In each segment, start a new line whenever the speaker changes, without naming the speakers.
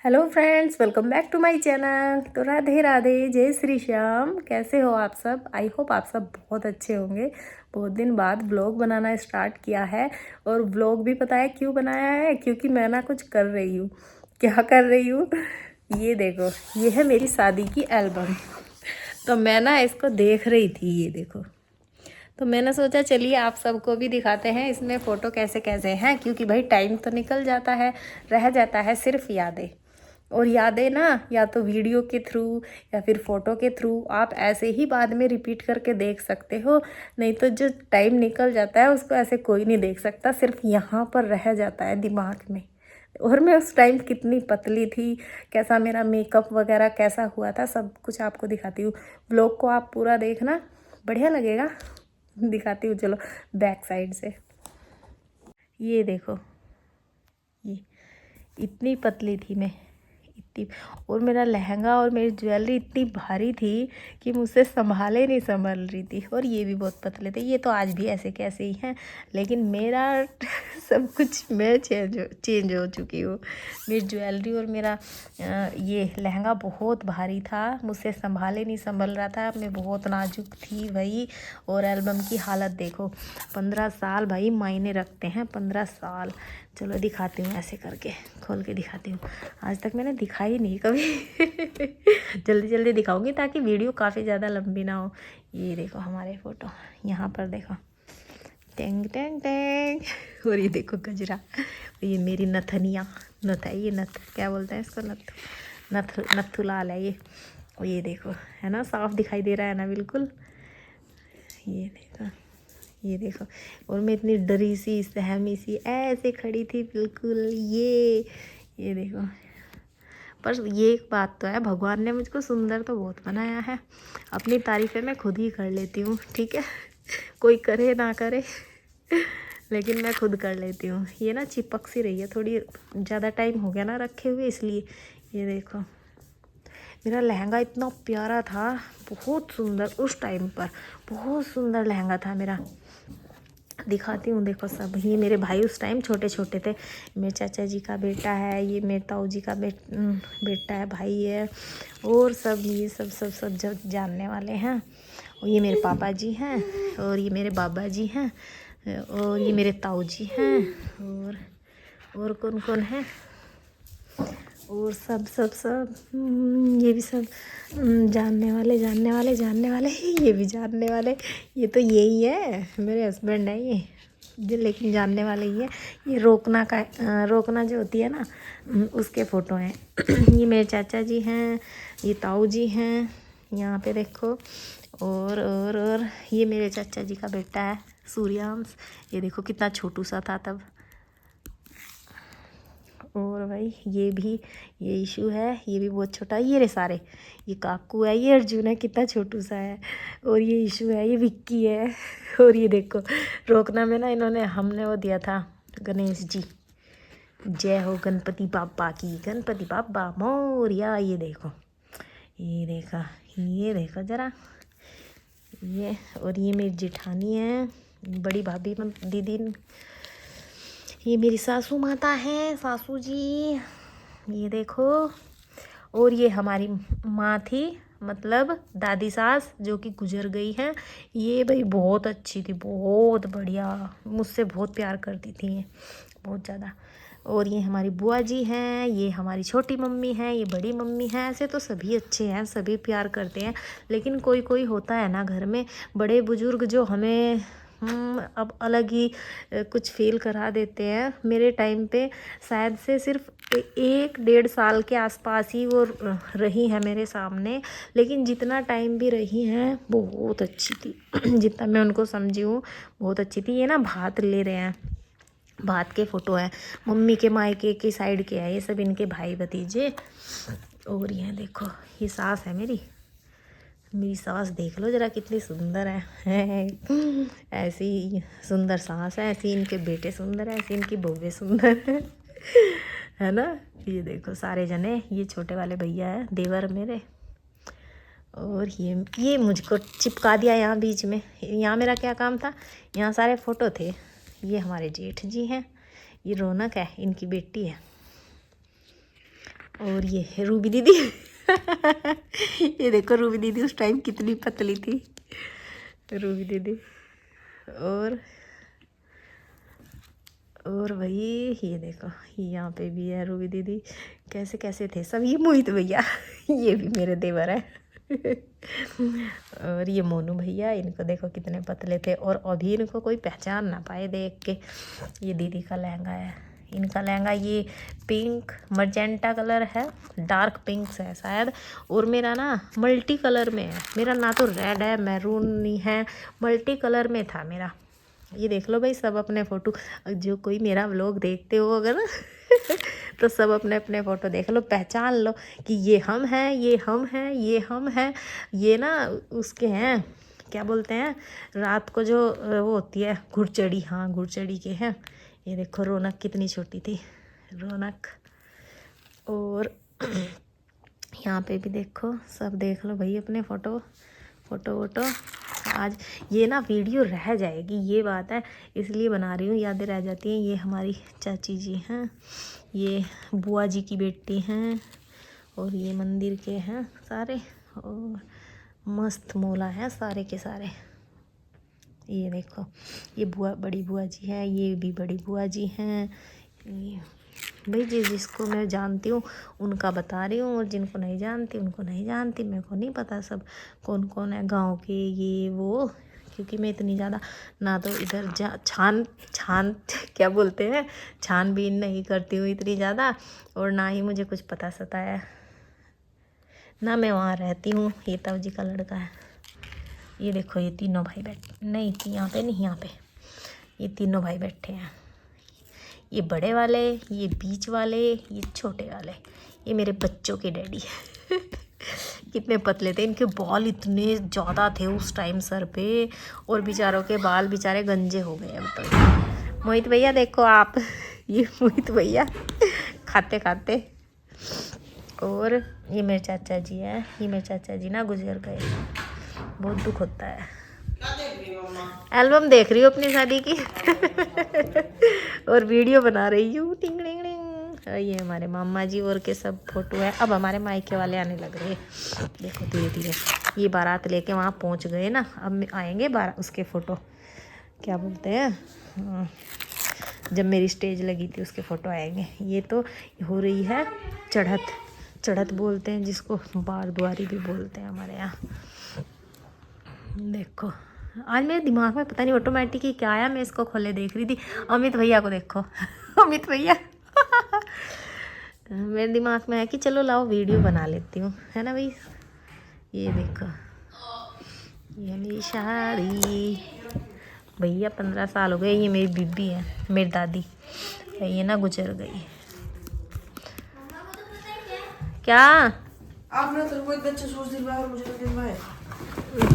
Hello friends, welcome back to my channel. तो राधे राधे, जय श्री श्याम। कैसे हो आप सब? आई होप आप सब बहुत अच्छे होंगे। बहुत दिन बाद व्लॉग बनाना स्टार्ट किया है। और व्लॉग भी पता है क्यों बनाया है? क्योंकि मैं ना कुछ कर रही हूँ। क्या कर रही हूँ? ये देखो, ये है मेरी शादी की एल्बम। तो मैं ना इसको देख रही थी, ये देखो। तो मैंने सोचा चलिए आप सबको भी दिखाते हैं इसमें फ़ोटो कैसे कैसे हैं, क्योंकि भाई टाइम तो निकल जाता है, रह जाता है सिर्फ यादें। और यादें ना, या तो वीडियो के थ्रू या फिर फ़ोटो के थ्रू आप ऐसे ही बाद में रिपीट करके देख सकते हो। नहीं तो जो टाइम निकल जाता है उसको ऐसे कोई नहीं देख सकता, सिर्फ यहाँ पर रह जाता है दिमाग में। और मैं उस टाइम कितनी पतली थी, कैसा मेरा मेकअप वगैरह कैसा हुआ था, सब कुछ आपको दिखाती हूँ। व्लॉग को आप पूरा देखना, बढ़िया लगेगा। दिखाती हूँ, चलो बैक साइड से। ये देखो, ये इतनी पतली थी मैं, इतनी। और मेरा लहंगा और मेरी ज्वेलरी इतनी भारी थी कि मुझसे संभाले नहीं संभल रही थी। और ये भी बहुत पतले थे, ये तो आज भी ऐसे कैसे ही हैं। लेकिन मेरा सब कुछ मैं चेंज हो चुकी हूँ। मेरी ज्वेलरी और मेरा ये लहंगा बहुत भारी था, मुझसे संभाले नहीं संभल रहा था। मैं बहुत नाजुक थी भाई। और एल्बम की हालत देखो, 15 साल भाई मायने रखते हैं, 15 साल। चलो दिखाती हूँ, ऐसे करके खोल के दिखाती हूँ। आज तक मैंने दिखाई नहीं कभी। जल्दी जल्दी दिखाऊंगी ताकि वीडियो काफ़ी ज़्यादा लंबी ना हो। ये देखो हमारे फ़ोटो, यहाँ पर देखो, टेंग टेंग टेंग। और ये देखो गजरा, ये मेरी नथनिया, नथ है ये, नथ क्या बोलते हैं इसको, नथ, नथ नथु लाल है ये। और ये देखो, है ना, साफ दिखाई दे रहा है ना बिल्कुल। ये देखो, ये देखो। और मैं इतनी डरी सी, सहमी सी ऐसे खड़ी थी बिल्कुल। ये देखो। पर ये एक बात तो है, भगवान ने मुझको सुंदर तो बहुत बनाया है। अपनी तारीफ़ें मैं खुद ही कर लेती हूँ, ठीक है। कोई करे ना करे, लेकिन मैं खुद कर लेती हूँ। ये ना चिपक सी रही है, थोड़ी ज़्यादा टाइम हो गया ना रखे हुए, इसलिए। ये देखो, मेरा लहंगा इतना प्यारा था, बहुत सुंदर। उस टाइम पर बहुत सुंदर लहंगा था मेरा। दिखाती हूँ, देखो सब। ये मेरे भाई उस टाइम छोटे छोटे थे। मेरे चाचा जी का बेटा है, ये मेरे ताऊ जी का बेटा है, भाई है। और सब ये सब जब जानने वाले हैं। और ये मेरे पापा जी हैं, और ये मेरे बाबा जी हैं, और ये मेरे ताऊ जी हैं। और कौन कौन है, और सब ये भी सब जानने वाले ये भी जानने वाले। ये तो यही है, मेरे हस्बैंड है ये लेकिन जानने वाले ही है। ये रोकना जो होती है ना, उसके फ़ोटो हैं। ये मेरे चाचा जी हैं, ये ताऊ जी हैं, यहाँ पे देखो। और ये मेरे चाचा जी का बेटा है, सूर्यांश। ये देखो कितना छोटू सा था तब। और भाई ये इशू है, ये भी बहुत छोटा है। ये रे सारे, ये काकू है, ये अर्जुन है, कितना छोटू सा है। और ये इशू है, ये विक्की है। और ये देखो, रोकना में ना इन्होंने हमने वो दिया था, गणेश जी, जय हो गणपति बाबा की, गणपति बाबा मोरिया। ये देखो, ये देखो ज़रा ये। और ये मेरी जेठानी है, बड़ी भाभी दीदी। ये मेरी सासू माता हैं, सासू जी, ये देखो। और ये हमारी माँ थी, मतलब दादी सास, जो कि गुजर गई है। ये भाई बहुत अच्छी थी, बहुत बढ़िया, मुझसे बहुत प्यार करती थी ये, बहुत ज़्यादा। और ये हमारी बुआ जी हैं, ये हमारी छोटी मम्मी हैं, ये बड़ी मम्मी हैं। ऐसे तो सभी अच्छे हैं, सभी प्यार करते हैं। लेकिन कोई कोई होता है ना घर में, बड़े बुजुर्ग, जो हमें अब अलग ही कुछ फील करा देते हैं। मेरे टाइम पे शायद से सिर्फ 1-1.5 साल के आसपास ही वो रही है मेरे सामने। लेकिन जितना टाइम भी रही हैं, बहुत अच्छी थी। जितना मैं उनको समझी हूँ, बहुत अच्छी थी। ये ना भात ले रहे हैं, भात के फ़ोटो हैं, मम्मी के मायके के साइड के हैं ये सब, इनके भाई भतीजे। और ये देखो, ये सास है मेरी सास, देख लो ज़रा कितनी सुंदर है। ऐसी सुंदर सास है, ऐसी इनके बेटे सुंदर है, ऐसी इनकी बहुएं सुंदर है ना। ये देखो सारे जने, ये छोटे वाले भैया है, देवर मेरे। और ये मुझको चिपका दिया यहाँ बीच में। यहाँ मेरा क्या काम था, यहाँ सारे फ़ोटो थे। ये हमारे जेठ जी हैं, ये रौनक है, इनकी बेटी है। और ये है रूबी दीदी। ये देखो रूबी दीदी उस टाइम कितनी पतली थी, रूबी दीदी। और भाई ये देखो यहाँ पे भी है रूबी दीदी। कैसे कैसे थे सब। ये मोहित भैया ये भी मेरे देवर है। और ये मोनू भैया, इनको देखो कितने पतले थे और अभी इनको कोई पहचान ना पाए देख के। ये दीदी का लहंगा है, इनका लहंगा ये पिंक मजेंटा कलर है, डार्क पिंक है शायद। और मेरा ना मल्टी कलर में है, मेरा ना तो रेड है मैरून नहीं है, मल्टी कलर में था मेरा। ये देख लो भाई सब अपने फ़ोटो, जो कोई मेरा व्लॉग देखते हो अगर तो सब अपने अपने फ़ोटो देख लो, पहचान लो कि ये हम हैं, ये हम हैं, ये हम हैं। ये ना उसके हैं, क्या बोलते हैं, रात को जो वो होती है घुड़चड़ी, हाँ घुड़चड़ी के हैं। ये देखो रौनक कितनी छोटी थी, रौनक। और यहाँ पे भी देखो, सब देख लो भाई अपने फ़ोटो वोटो। आज ये ना वीडियो रह जाएगी, ये बात है, इसलिए बना रही हूँ, यादें रह जाती हैं। ये हमारी चाची जी हैं, ये बुआ जी की बेटी हैं, और ये मंदिर के हैं सारे, और मस्त मोला है सारे के सारे। ये देखो ये बुआ, बड़ी बुआ जी है, ये भी बड़ी बुआ जी हैं। भाई जिसको मैं जानती हूँ उनका बता रही हूँ, और जिनको नहीं जानती उनको नहीं जानती। मेरे को नहीं पता सब कौन कौन है गांव के ये वो, क्योंकि मैं इतनी ज़्यादा ना तो इधर छान क्या बोलते हैं, छानबीन नहीं करती हूँ इतनी ज़्यादा, और ना ही मुझे कुछ पता सता है, ना मैं वहाँ रहती हूँ। ये ताऊ जी का लड़का है। ये देखो ये तीनों भाई बैठे, नहीं यहाँ पे नहीं, यहाँ पे ये तीनों भाई बैठे हैं। ये बड़े वाले, ये बीच वाले, ये छोटे वाले, ये मेरे बच्चों के डैडी। कितने पतले थे, इनके बाल इतने ज़्यादा थे उस टाइम सर पे, और बेचारों के बाल बेचारे गंजे हो गए अब तो। मोहित भैया देखो आप, ये मोहित भैया खाते खाते। और ये मेरे चाचा जी हैं, ये मेरे चाचा जी ना गुजर गए, बहुत दुख होता है। एल्बम देख रही हूँ अपनी शादी की और वीडियो बना रही हूँ। टिंग टिंग टिंग। ये हमारे मामा जी और के सब फोटो है। अब हमारे मायके वाले आने लग रहे हैं, देखो धीरे धीरे। ये बारात लेके वहाँ पहुँच गए ना, अब आएंगे उसके फ़ोटो, क्या बोलते हैं, जब मेरी स्टेज लगी थी उसके फ़ोटो आएंगे। ये तो हो रही है चढ़त बोलते हैं जिसको, बारद्वारी भी बोलते हैं हमारे यहाँ। देखो आज मेरे दिमाग में पता नहीं ऑटोमेटिक ही क्या आया, मैं इसको खोले देख रही थी। अमित भैया को देखो, अमित भैया मेरे दिमाग में है कि चलो लाओ वीडियो बना लेती हूँ, है ना भाई। ये देखो ये मेरी शादी, भैया 15 साल हो गए। ये मेरी बीबी है, मेरी दादी, ये ना गुजर गई। क्या
आपने तो कोई अच्छा सूज दिलवाया और मुझे तो दिलवाया।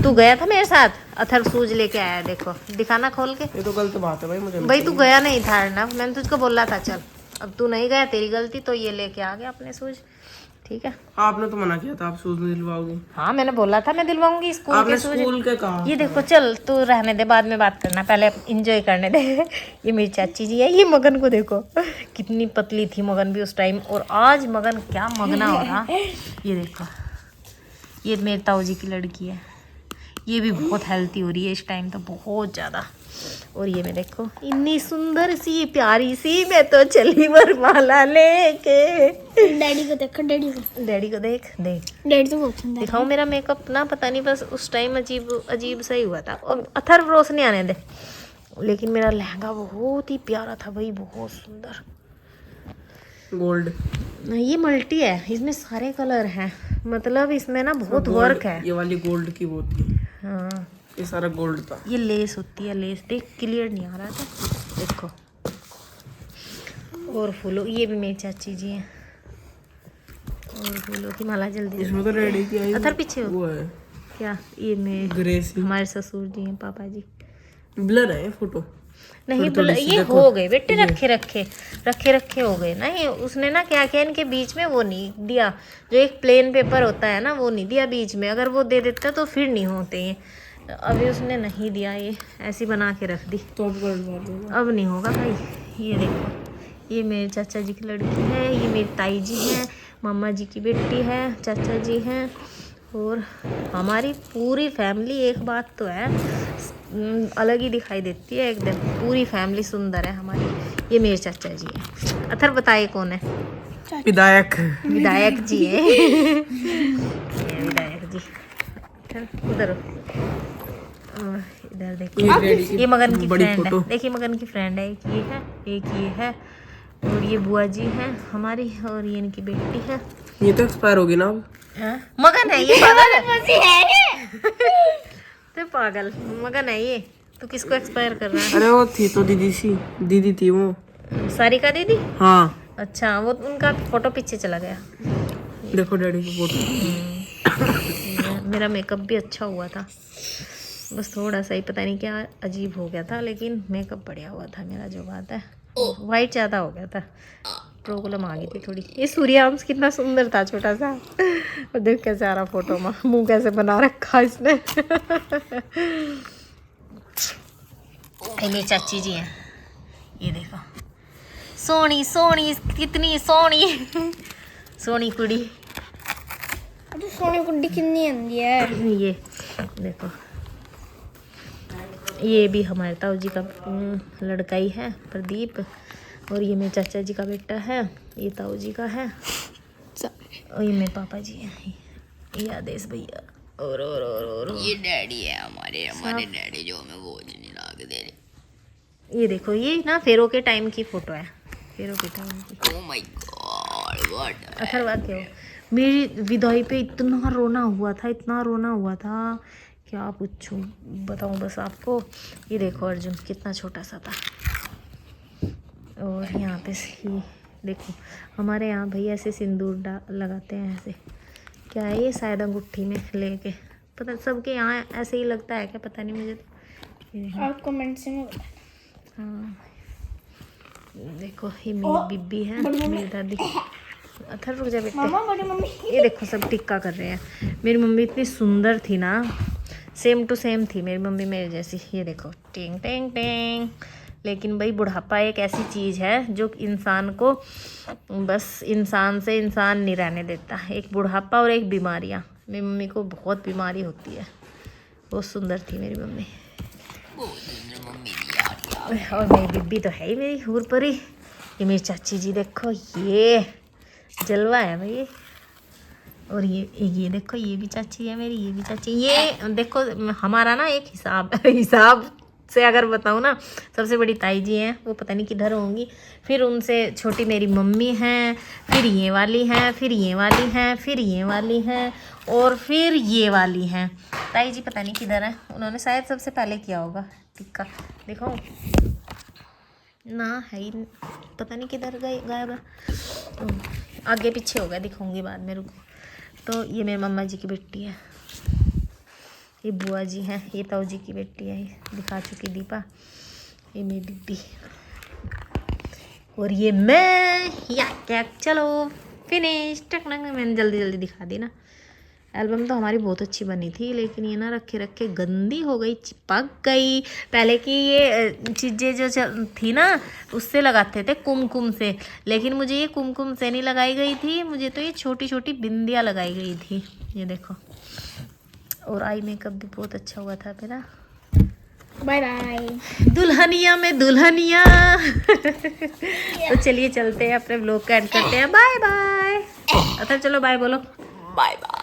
तू गया था मेरे साथ, अथर सूज लेके आया, देखो दिखाना खोल के।
ये तो गलत बात है भाई, मुझे
भाई तू गया नहीं था ना, मैंने तुझको बोला था चल, अब तू नहीं गया, तेरी गलती। तो ये लेके आ गया अपने सूज, ठीक है।
आपने तो मना किया था आप सूज नहीं दिलवाओगी।
हाँ मैंने बोला था मैं दिलवाऊंगी स्कूल
आपने
के सूज।
स्कूल के कहा।
ये देखो चल तू रहने दे, बाद में बात करना, पहले इंजॉय करने दे। ये मेरी चाची जी है। ये मगन को देखो कितनी पतली थी मगन भी उस टाइम, और आज मगन क्या मगना हो रहा। ये देखो ये मेरे ताऊ जी की लड़की है, ये भी बहुत हेल्थी हो रही है इस टाइम तो, बहुत ज़्यादा। और ये मैं देखो इतनी सुंदर सी प्यारी सी, मैं तो चली वरमाला लेके।
डैडी को देखो, डैडी को
देख
डैडी तो बहुत सुंदर
दिखाओ मेरा मेकअप ना, पता नहीं बस उस टाइम अजीब सा ही हुआ था। और अथर रोशनी आने दे, लेकिन मेरा लहंगा बहुत ही प्यारा था भाई, बहुत सुंदर।
गोल्ड,
ये मल्टी है, इसमें सारे कलर हैं, मतलब इसमें ना बहुत वर्क है।
ये वाली गोल्ड की वो थी।
हाँ
ये सारा गोल्ड था।
ये लेस होती है, लेस देख क्लियर नहीं आ रहा था, देखो। और फूलों, ये भी मेरी चाची जी हैं, और फूलों की माला जल्दी।
इसमें तो रेडी किया
अथर पीछे हो
वो है
क्या, ये मेरे
ग्रेसी,
हमारे ससुर जी हैं, पापा जी।
ब्लर है फोटो
नहीं ये हो गए बेटे, रखे हो गए ना। ये उसने ना क्या किया, इनके बीच में वो नहीं दिया, जो एक प्लेन पेपर होता है ना वो नहीं दिया बीच में, अगर वो दे देता तो फिर नहीं होते ये। अभी उसने नहीं दिया, ये ऐसी बना के रख दी,
तो
अब नहीं होगा भाई। ये देखो ये मेरे चाचा जी की लड़की है, ये मेरी ताई जी हैं, मामा जी की बेटी है, चाचा जी हैं और हमारी पूरी फैमिली। एक बात तो है, अलग ही दिखाई देती है एकदम, पूरी फैमिली सुंदर है हमारी। ये मेरे चाचा जी हैं। अथर बताइए कौन है?
विधायक
विधायक जी है। ये विधायक जी। उधर इधर देखिए, ये मगन की फ्रेंड है। देखिए मगन की फ्रेंड है, एक ये है और ये बुआ जी हैं हमारी और ये इनकी बेटी है।
ये तो एक्सपायर होगी ना अब।
मगन है ये, पागल है। तो पागल मगन है ये, तो किसको एक्सपायर कर रहा है?
अरे वो थी तो दीदी थी वो,
सारिका दीदी।
हाँ
अच्छा, वो उनका फोटो पीछे चला गया।
देखो डैडी की फोटो।
मेरा मेकअप भी अच्छा हुआ था, बस थोड़ा सा ही पता नहीं क्या अजीब हो गया था, लेकिन मेकअप बढ़िया हुआ था मेरा। जो बात है वाइट ज़्यादा हो गया था, प्रॉब्लम आ गई थी थोड़ी। ये सूर्यांश कितना सुंदर था, छोटा सा। और देख कैसे आ रहा फोटो में, मुंह कैसे बना रखा इसने। मेरी चाची जी हैं, ये देखो सोनी सोनी, कितनी सोनी सोनी कुड़ी।
अरे सोनी गुड्डी कितनी आंदी है।
ये देखो, ये भी हमारे ताऊ जी का लड़का ही है, प्रदीप। और ये मेरे चाचा जी का बेटा है, ये ताऊ जी का है और ये मेरे पापा जी हैं, ये आदेश भैया। और
ये डैडी है हमारे डैडी जो हमें बोझ नहीं ला के दे रहे।
ये देखो, ये ना फेरो के टाइम की फोटो है, फेरो के टाइम की।
Oh my God what.
Atharva क्यों, मेरी विदाई पे इतना रोना हुआ था, इतना रोना हुआ था, क्या पूछूं, बताऊं बस आपको। ये देखो अर्जुन कितना छोटा सा था। और यहाँ पे ये देखो, हमारे यहाँ भैया ऐसे सिंदूर लगाते हैं ऐसे, क्या है ये, शायद अंगूठी में लेके, पता सबके यहाँ ऐसे ही लगता है क्या, पता नहीं मुझे तो।
आप कमेंट से में
हाँ देखो, ये मेरी बीबी है, मेरी दादी। अथर रुक जा बेटे।
मामा बड़ी मम्मी।
ये देखो सब टिक्का कर रहे हैं। मेरी मम्मी इतनी सुंदर थी ना, सेम टू सेम थी मेरी मम्मी मेरे जैसी। ये देखो टिंग टिंग टिंग। लेकिन भाई बुढ़ापा एक ऐसी चीज़ है जो इंसान को बस इंसान से इंसान नहीं रहने देता। एक बुढ़ापा और एक बीमारियाँ। मेरी मम्मी को बहुत बीमारी होती है। बहुत सुंदर थी मेरी मम्मी। और मेरी बीबी तो है ही मेरी हूर परी। ये मेरी चाची जी देखो, ये जलवा है भाई। और ये देखो, ये भी चाची है मेरी, ये भी चाची। ये देखो हमारा ना एक हिसाब से अगर बताऊँ ना, सबसे बड़ी ताई जी हैं, वो पता नहीं किधर होंगी। फिर उनसे छोटी मेरी मम्मी हैं, फिर ये वाली हैं, फिर ये वाली हैं, फिर ये वाली हैं और फिर ये वाली हैं। ताई जी पता नहीं किधर है, उन्होंने शायद सबसे पहले किया होगा टिक्का। देखो ना, है ही पता नहीं किधर गए, गायब है। आगे पीछे हो गया, दिखाऊंगी बाद में, रुको। तो ये मेरे मम्मा जी की बेटी है, ये बुआ जी हैं, ये ताऊ जी की बेटी है, ये दिखा चुकी दीपा। ये मेरी बीबी और ये मैं। या क्या, चलो फिनिश। टकनक मैंने जल्दी जल्दी दिखा दी ना। एल्बम तो हमारी बहुत अच्छी बनी थी, लेकिन ये ना रखे रखे गंदी हो गई, चिपक गई। पहले की ये चीज़ें जो थी ना, उससे लगाते थे कुमकुम से, लेकिन मुझे ये कुमकुम से नहीं लगाई गई थी, मुझे तो ये छोटी छोटी बिंदियाँ लगाई गई थी। ये देखो, और आई मेकअप भी बहुत अच्छा हुआ था मेरा।
बाय बाय
दुल्हनिया में दुल्हनिया। तो चलिए चलते हैं, अपने व्लॉग का एंड करते हैं। Bye bye. अच्छा चलो बाय बोलो।
Bye bye.